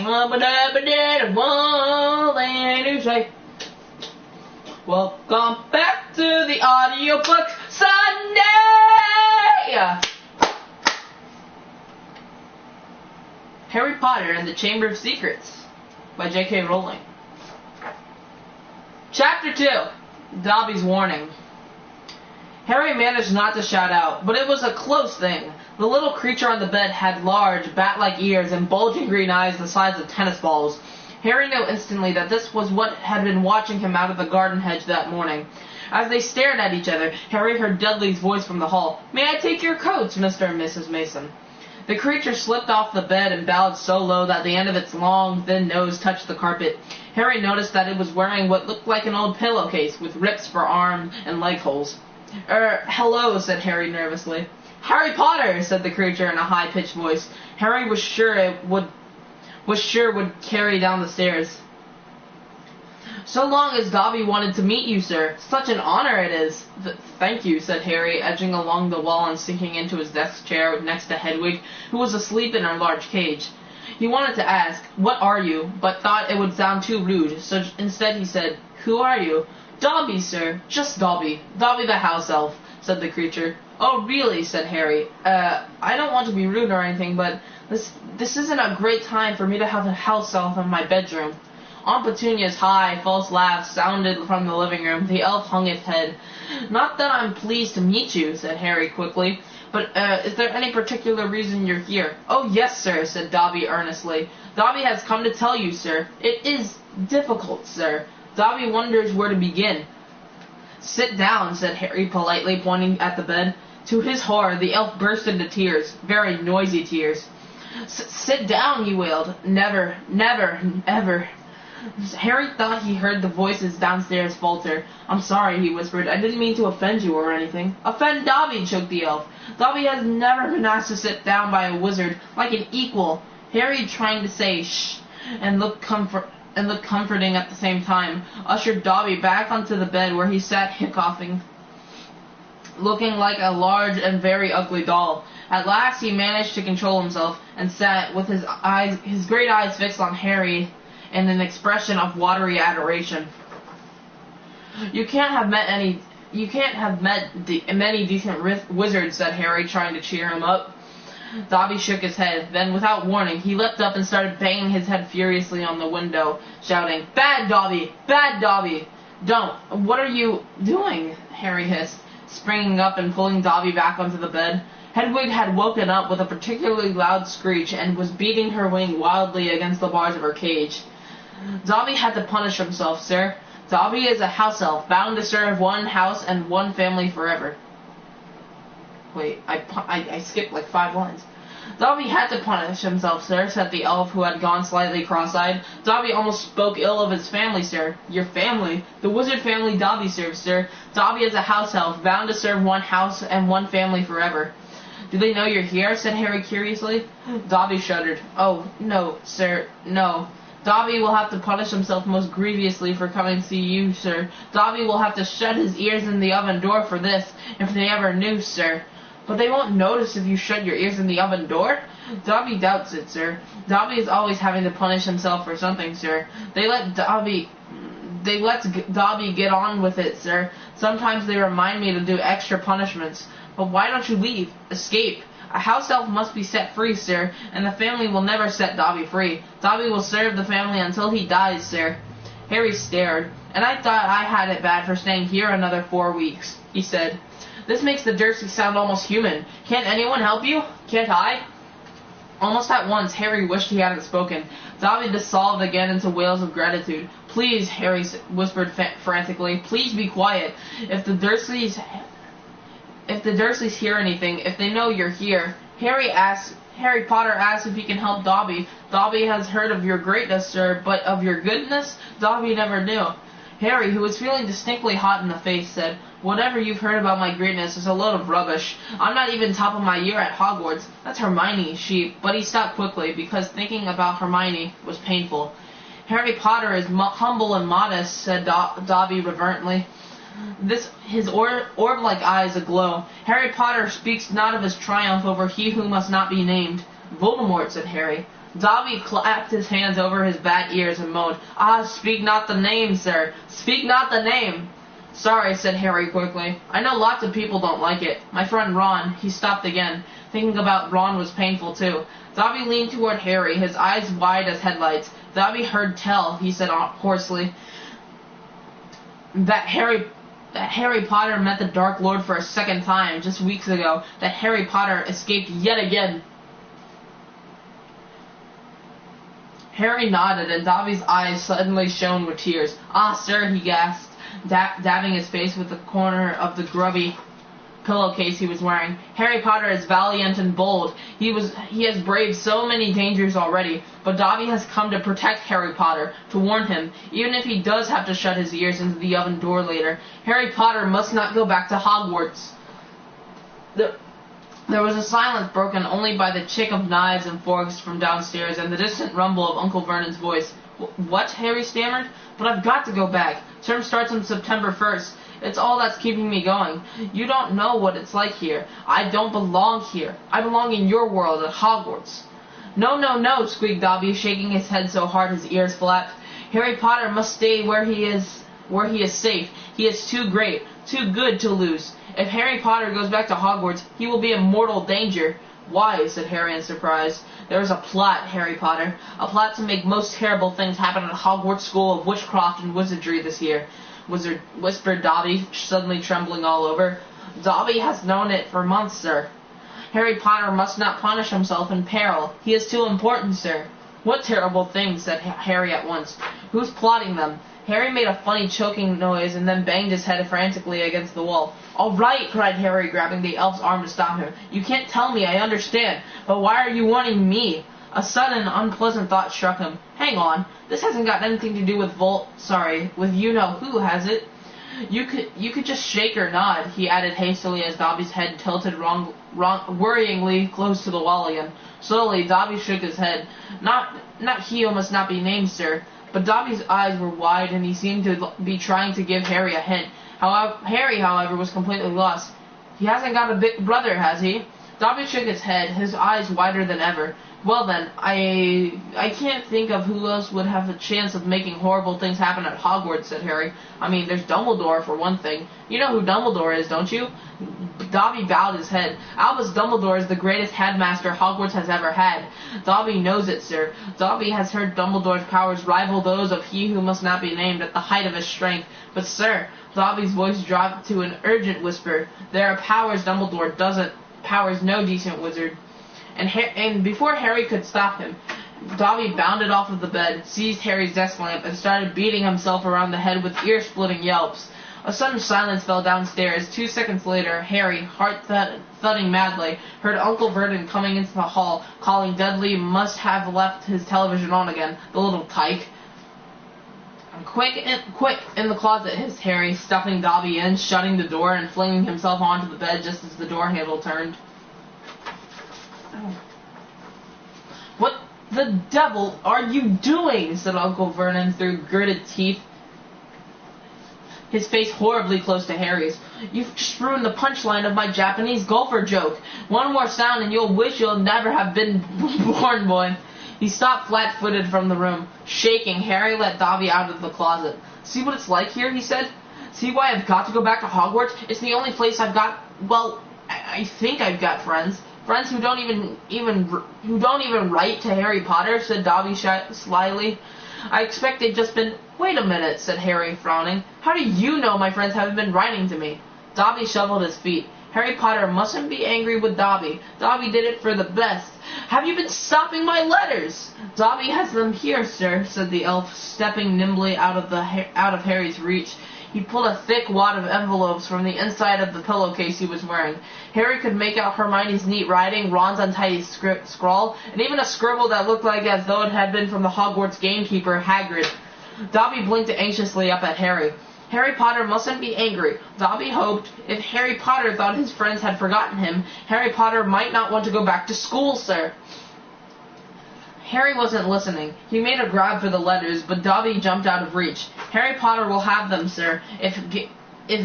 Welcome back to the audiobook Sunday! Harry Potter and the Chamber of Secrets by J.K. Rowling. Chapter 2. Dobby's Warning. Harry managed not to shout out, but it was a close thing. The little creature on the bed had large, bat-like ears and bulging green eyes the size of tennis balls. Harry knew instantly that this was what had been watching him out of the garden hedge that morning. As they stared at each other, Harry heard Dudley's voice from the hall. "May I take your coats, Mr. and Mrs. Mason?" The creature slipped off the bed and bowed so low that the end of its long, thin nose touched the carpet. Harry noticed that it was wearing what looked like an old pillowcase with rips for arm and leg holes. Hello," said Harry nervously. "Harry Potter," said the creature in a high-pitched voice. Harry was sure would carry down the stairs. "So long as Dobby wanted to meet you, sir. Such an honor it is." "Thank you," said Harry, edging along the wall and sinking into his desk chair next to Hedwig, who was asleep in her large cage. He wanted to ask, "What are you?" but thought it would sound too rude, so instead he said, "Who are you?" "Dobby, sir. Just Dobby. Dobby the house elf," said the creature. "Oh, really?" said Harry. I don't want to be rude or anything, but this isn't a great time for me to have a house elf in my bedroom." Aunt Petunia's high, false laugh sounded from the living room. The elf hung its head. "Not that I'm pleased to meet you," said Harry quickly, "but is there any particular reason you're here?" "Oh, yes, sir," said Dobby earnestly. "Dobby has come to tell you, sir. It is difficult, sir. Dobby wonders where to begin." "Sit down," said Harry politely, pointing at the bed. To his horror, the elf burst into tears, very noisy tears. "Sit down," he wailed. "Never, never, ever." Harry thought he heard the voices downstairs falter. "I'm sorry," he whispered. "I didn't mean to offend you or anything." "Offend Dobby," choked the elf. "Dobby has never been asked to sit down by a wizard, like an equal." Harry, trying to say shh and look comforting at the same time, ushered Dobby back onto the bed where he sat hiccoughing, looking like a large and very ugly doll. At last he managed to control himself and sat with his great eyes fixed on Harry in an expression of watery adoration. You can't have met many decent wizards," said Harry, trying to cheer him up. Dobby shook his head. Then, without warning, he leapt up and started banging his head furiously on the window, shouting, "Bad Dobby! Bad Dobby! Don't! What are you doing?" Harry hissed, springing up and pulling Dobby back onto the bed. Hedwig had woken up with a particularly loud screech and was beating her wing wildly against the bars of her cage. "Dobby had to punish himself, sir. Dobby is a house elf, bound to serve one house and one family forever." Wait, I skipped like 5 lines. "Dobby had to punish himself, sir," said the elf, who had gone slightly cross-eyed. "Dobby almost spoke ill of his family, sir." "Your family?" "The wizard family Dobby serves, sir. Dobby is a house elf, bound to serve one house and one family forever." "Do they know you're here?" said Harry curiously. Dobby shuddered. "Oh, no, sir, no. Dobby will have to punish himself most grievously for coming to see you, sir. Dobby will have to shut his ears in the oven door for this, if they ever knew, sir." "But they won't notice if you shut your ears in the oven door?" "Dobby doubts it, sir. Dobby is always having to punish himself for something, sir. They let Dobby get on with it, sir. Sometimes they remind me to do extra punishments. But why don't you leave? Escape. A house elf must be set free, sir, and the family will never set Dobby free. Dobby will serve the family until he dies, sir." Harry stared. "And I thought I had it bad for staying here another 4 weeks," he said. "This makes the Dursleys sound almost human. Can't anyone help you? Can't I?" Almost at once, Harry wished he hadn't spoken. Dobby dissolved again into wails of gratitude. "Please," Harry whispered frantically, "please be quiet. If the Dursleys hear anything, if they know you're here." Harry Potter asks if he can help Dobby. "Dobby has heard of your greatness, sir, but of your goodness, Dobby never knew." Harry, who was feeling distinctly hot in the face, said, "Whatever you've heard about my greatness is a load of rubbish. I'm not even top of my year at Hogwarts. That's Hermione, But he stopped quickly, because thinking about Hermione was painful. "Harry Potter is humble and modest," said Dobby reverently, his orb-like eyes aglow. "Harry Potter speaks not of his triumph over he who must not be named." "Voldemort," said Harry. Dobby clapped his hands over his bat ears and moaned, "Ah, speak not the name, sir! Speak not the name!" "Sorry," said Harry quickly. "I know lots of people don't like it. My friend Ron," he stopped again. Thinking about Ron was painful too. Dobby leaned toward Harry, his eyes wide as headlights. Dobby heard tell, he said hoarsely, that Harry Potter met the Dark Lord for a second time just weeks ago, that Harry Potter escaped yet again. Harry nodded, and Dobby's eyes suddenly shone with tears. "Ah, sir," he gasped, dabbing his face with the corner of the grubby pillowcase he was wearing. "Harry Potter is valiant and bold. He has braved so many dangers already, but Dobby has come to protect Harry Potter, to warn him, even if he does have to shut his ears into the oven door later. Harry Potter must not go back to Hogwarts." There was a silence broken only by the chick of knives and forks from downstairs and the distant rumble of Uncle Vernon's voice. "What?" Harry stammered. "But I've got to go back. Term starts on September 1st. It's all that's keeping me going. You don't know what it's like here. I don't belong here. I belong in your world at Hogwarts." "No, no, no," squeaked Dobby, shaking his head so hard his ears flapped. "Harry Potter must stay where he is safe. He is too great, too good to lose. If Harry Potter goes back to Hogwarts, he will be in mortal danger." "Why?" said Harry in surprise. "There is a plot, Harry Potter. A plot to make most terrible things happen at Hogwarts School of Witchcraft and Wizardry this year," whispered Dobby, suddenly trembling all over. "Dobby has known it for months, sir. Harry Potter must not punish himself in peril. He is too important, sir." "What terrible things?" said Harry at once. "Who's plotting them?" Harry made a funny choking noise and then banged his head frantically against the wall. "All right," cried Harry, grabbing the elf's arm to stop him. "You can't tell me, I understand. But why are you warning me?" A sudden, unpleasant thought struck him. "Hang on. This hasn't got anything to do with with you-know-who, has it?" You could just shake or nod," he added hastily as Dobby's head tilted worryingly close to the wall again. Slowly, Dobby shook his head. Not he who must not be named, sir." But Dobby's eyes were wide, and he seemed to be trying to give Harry a hint. Harry, however, was completely lost. "He hasn't got a big brother, has he?" Dobby shook his head, his eyes wider than ever. "Well then, I can't think of who else would have a chance of making horrible things happen at Hogwarts," said Harry. "I mean, there's Dumbledore, for one thing. You know who Dumbledore is, don't you?" Dobby bowed his head. "Albus Dumbledore is the greatest headmaster Hogwarts has ever had. Dobby knows it, sir. Dobby has heard Dumbledore's powers rival those of he who must not be named at the height of his strength. But, sir," Dobby's voice dropped to an urgent whisper, "there are powers Dumbledore powers no decent wizard." And before Harry could stop him, Dobby bounded off of the bed, seized Harry's desk lamp, and started beating himself around the head with ear-splitting yelps. A sudden silence fell downstairs. 2 seconds later, Harry, heart thudding madly, heard Uncle Vernon coming into the hall, calling Dudley must have left his television on again, the little tyke. Quick, in the closet," hissed Harry, stuffing Dobby in, shutting the door, and flinging himself onto the bed just as the door handle turned. "What the devil are you doing?" said Uncle Vernon through gritted teeth, his face horribly close to Harry's. "You've just ruined the punchline of my Japanese golfer joke. One more sound and you'll wish you'll never have been born, boy." He stopped flat-footed from the room. Shaking, Harry let Dobby out of the closet. "See what it's like here?" he said. "See why I've got to go back to Hogwarts? It's the only place I've got, well, I think I've got friends. Friends who don't even write to Harry Potter," said Dobby slyly. "I expect they've just been—" "Wait a minute," said Harry, frowning. "How do you know my friends haven't been writing to me?" Dobby shuffled his feet. Harry Potter mustn't be angry with Dobby. Dobby did it for the best. "Have you been stopping my letters?" "Dobby has them here, sir," said the elf, stepping nimbly out of Harry's reach. He pulled a thick wad of envelopes from the inside of the pillowcase he was wearing. Harry could make out Hermione's neat writing, Ron's untidy scrawl, and even a scribble that looked like as though it had been from the Hogwarts gamekeeper, Hagrid. Dobby blinked anxiously up at Harry. Harry Potter mustn't be angry. Dobby hoped if Harry Potter thought his friends had forgotten him, Harry Potter might not want to go back to school, sir. Harry wasn't listening. He made a grab for the letters, but Dobby jumped out of reach. "Harry Potter will have them, sir, if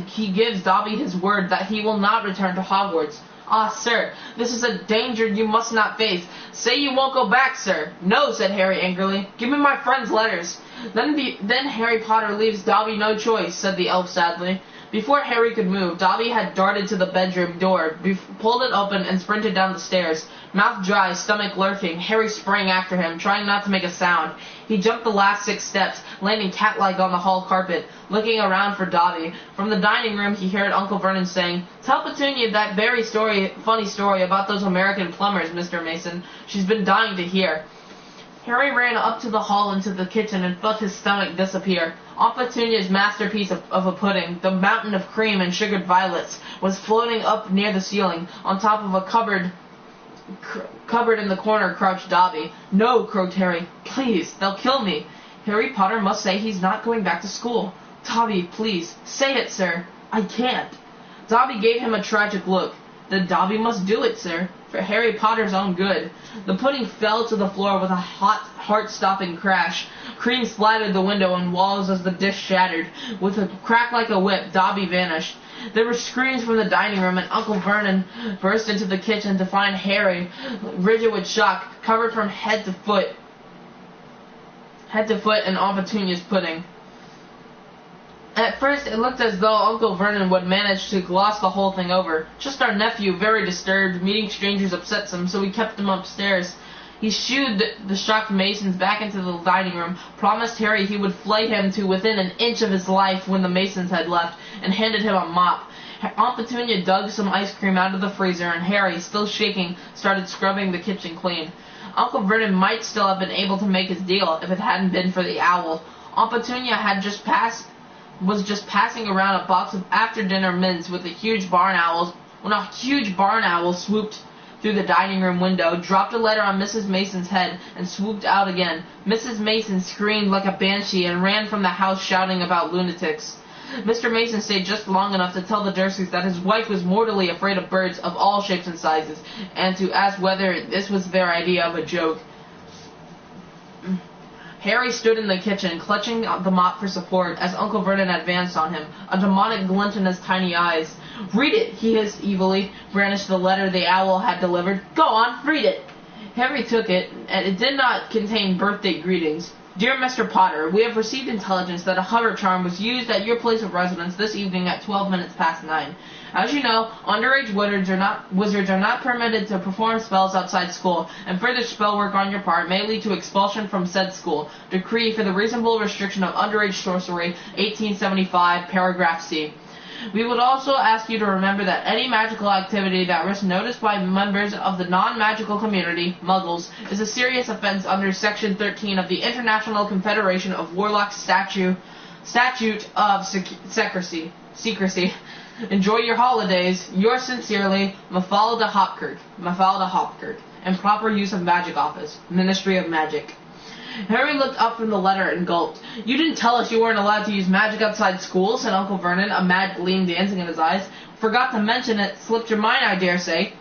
he gives Dobby his word that he will not return to Hogwarts." "Ah, sir, this is a danger you must not face. Say you won't go back, sir." "No," said Harry angrily. "Give me my friend's letters." Then Harry Potter leaves Dobby no choice," said the elf sadly. Before Harry could move, Dobby had darted to the bedroom door, pulled it open, and sprinted down the stairs. Mouth dry, stomach lurking, Harry sprang after him, trying not to make a sound. He jumped the last 6 steps, landing cat-like on the hall carpet, looking around for Dobby. From the dining room, he heard Uncle Vernon saying, "Tell Petunia that very funny story about those American plumbers, Mr. Mason. She's been dying to hear." Harry ran up to the hall into the kitchen and felt his stomach disappear. Aunt Petunia's masterpiece of a pudding, the mountain of cream and sugared violets, was floating up near the ceiling. On top of a cupboard in the corner crouched Dobby. "No," croaked Harry. "Please, they'll kill me. Harry Potter must say he's not going back to school. Dobby, please, say it, sir." "I can't." Dobby gave him a tragic look. "Then Dobby must do it, sir, for Harry Potter's own good." The pudding fell to the floor with a hot, heart-stopping crash. Cream splattered the window and walls as the dish shattered. With a crack like a whip, Dobby vanished. There were screams from the dining room, and Uncle Vernon burst into the kitchen to find Harry, rigid with shock, covered from head to foot in Aunt Petunia's pudding. At first, it looked as though Uncle Vernon would manage to gloss the whole thing over. "Just our nephew, very disturbed. Meeting strangers upsets him, so we kept him upstairs." He shooed the shocked Masons back into the dining room, promised Harry he would flay him to within an inch of his life when the Masons had left, and handed him a mop. Aunt Petunia dug some ice cream out of the freezer, and Harry, still shaking, started scrubbing the kitchen clean. Uncle Vernon might still have been able to make his deal if it hadn't been for the owl. Aunt Petunia was just passing around a box of after-dinner mints when a huge barn owl swooped through the dining room window, dropped a letter on Mrs. Mason's head, and swooped out again. Mrs. Mason screamed like a banshee and ran from the house shouting about lunatics. Mr. Mason stayed just long enough to tell the Dursleys that his wife was mortally afraid of birds of all shapes and sizes, and to ask whether this was their idea of a joke. Harry stood in the kitchen, clutching the mop for support, as Uncle Vernon advanced on him, a demonic glint in his tiny eyes. "Read it," he hissed evilly, brandished the letter the owl had delivered. "Go on, read it." Harry took it, and it did not contain birthday greetings. "Dear Mr. Potter, we have received intelligence that a hover charm was used at your place of residence this evening at 12 minutes past 9. As you know, underage wizards are not permitted to perform spells outside school, and further spell work on your part may lead to expulsion from said school. Decree for the reasonable restriction of underage sorcery, 1875, paragraph C. We would also ask you to remember that any magical activity that risks notice by members of the non-magical community, Muggles, is a serious offense under Section 13 of the International Confederation of Warlocks Statute of Secrecy. Enjoy your holidays. Yours sincerely, Mafalda Hopkirk. And proper use of magic office, Ministry of Magic." Harry looked up from the letter and gulped. "You didn't tell us you weren't allowed to use magic outside school," said Uncle Vernon, a mad gleam dancing in his eyes. "Forgot to mention it. Slipped your mind, I dare say."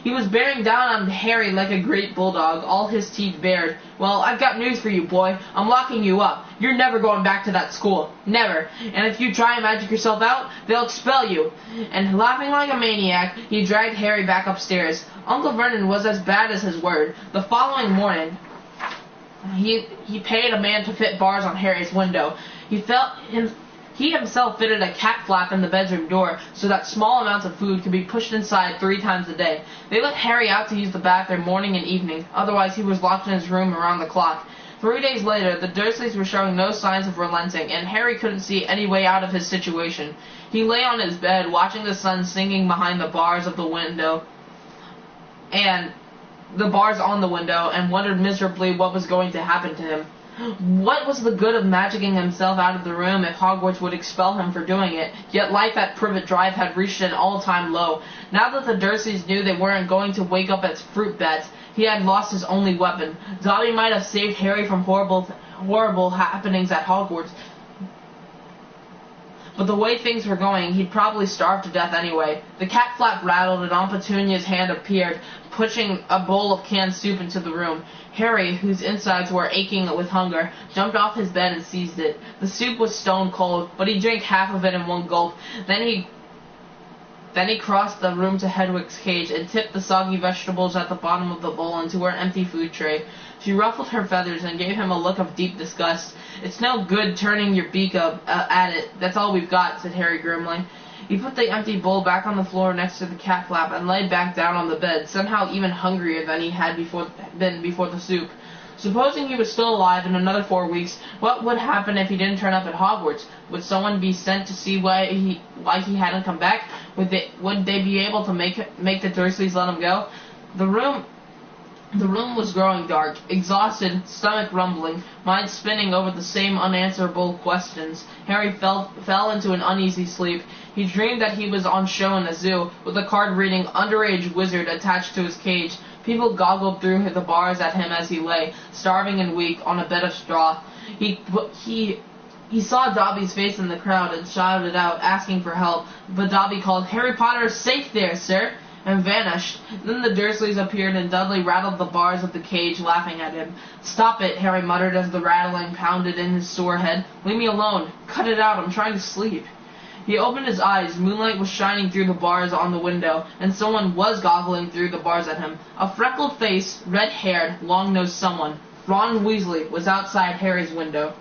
He was bearing down on Harry like a great bulldog, all his teeth bared. "Well, I've got news for you, boy. I'm locking you up. You're never going back to that school. Never. And if you try and magic yourself out, they'll expel you." And laughing like a maniac, he dragged Harry back upstairs. Uncle Vernon was as bad as his word. The following morning, he paid a man to fit bars on Harry's window. He himself fitted a cat flap in the bedroom door so that small amounts of food could be pushed inside 3 times a day. They let Harry out to use the bathroom morning and evening, otherwise he was locked in his room around the clock. 3 days later, the Dursleys were showing no signs of relenting, and Harry couldn't see any way out of his situation. He lay on his bed, watching the sun sinking behind the bars of the window, and the bars on the window, and wondered miserably what was going to happen to him. What was the good of magicking himself out of the room if Hogwarts would expel him for doing it? Yet life at Privet Drive had reached an all-time low. Now that the Dursleys knew they weren't going to wake up as fruit bats, he had lost his only weapon. Dobby might have saved Harry from horrible happenings at Hogwarts, but the way things were going, he'd probably starve to death anyway. The cat flap rattled, and Aunt Petunia's hand appeared, pushing a bowl of canned soup into the room. Harry, whose insides were aching with hunger, jumped off his bed and seized it. The soup was stone cold, but he drank half of it in one gulp. Then he Then he crossed the room to Hedwig's cage and tipped the soggy vegetables at the bottom of the bowl into her empty food tray. She ruffled her feathers and gave him a look of deep disgust. "It's no good turning your beak up at it. That's all we've got," said Harry grimly. He put the empty bowl back on the floor next to the cat flap and lay back down on the bed, somehow even hungrier than he had been before the soup. Supposing he was still alive in another 4 weeks, what would happen if he didn't turn up at Hogwarts? Would someone be sent to see why he hadn't come back? Would they be able to make the Dursleys let him go? The room was growing dark. Exhausted, stomach rumbling, mind spinning over the same unanswerable questions, Harry fell into an uneasy sleep. He dreamed that he was on show in a zoo, with a card reading "Underage Wizard" attached to his cage. People goggled through the bars at him as he lay, starving and weak, on a bed of straw. He saw Dobby's face in the crowd and shouted out, asking for help, but Dobby called, "Harry Potter is safe there, sir," and vanished. Then the Dursleys appeared and Dudley rattled the bars of the cage, laughing at him. "Stop it," Harry muttered as the rattling pounded in his sore head. "Leave me alone. Cut it out. I'm trying to sleep." He opened his eyes. Moonlight was shining through the bars on the window, and someone was goggling through the bars at him. A freckled-faced, red-haired, long-nosed someone. Ron Weasley was outside Harry's window.